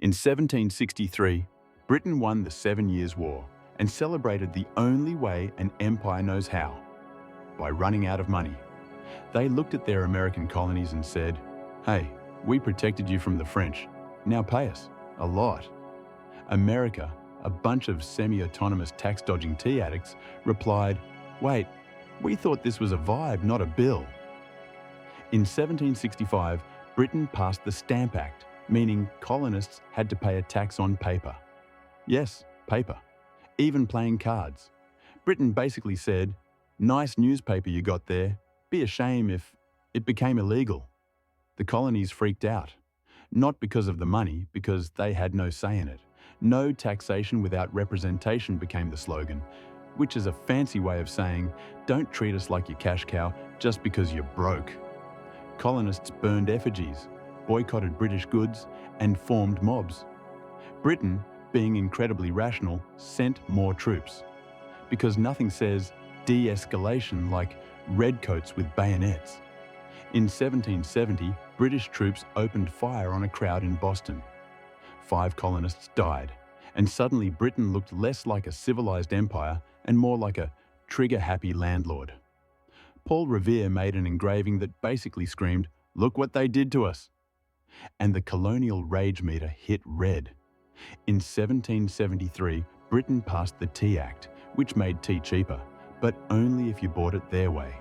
In 1763, Britain won the 7 Years' War and celebrated the only way an empire knows how, by running out of money. They looked at their American colonies and said, "Hey, we protected you from the French. Now pay us. A lot." America, a bunch of semi-autonomous tax-dodging tea addicts, replied, "Wait, we thought this was a vibe, not a bill." In 1765, Britain passed the Stamp Act, meaning colonists had to pay a tax on paper. Yes, paper. Even playing cards. Britain basically said, "Nice newspaper you got there. Be a shame if it became illegal." The colonies freaked out. Not because of the money, because they had no say in it. "No taxation without representation" became the slogan, which is a fancy way of saying, don't treat us like your cash cow just because you're broke. Colonists burned effigies, boycotted British goods, and formed mobs. Britain, being incredibly rational, sent more troops. Because nothing says de-escalation like redcoats with bayonets. In 1770, British troops opened fire on a crowd in Boston. 5 colonists died, and suddenly Britain looked less like a civilized empire and more like a trigger-happy landlord. Paul Revere made an engraving that basically screamed, "Look what they did to us!" And the colonial rage meter hit red. In 1773, Britain passed the Tea Act, which made tea cheaper, but only if you bought it their way.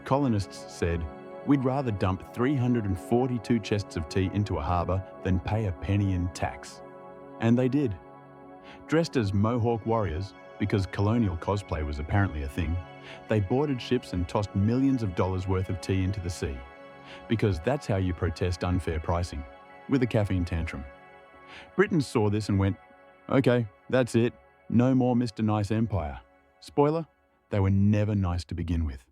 Colonists said, "We'd rather dump 342 chests of tea into a harbour than pay a penny in tax." And they did. Dressed as Mohawk warriors, because colonial cosplay was apparently a thing, they boarded ships and tossed millions of dollars worth of tea into the sea. Because that's how you protest unfair pricing, with a caffeine tantrum. Britain saw this and went, "Okay, that's it. No more Mr. Nice Empire." Spoiler, they were never nice to begin with.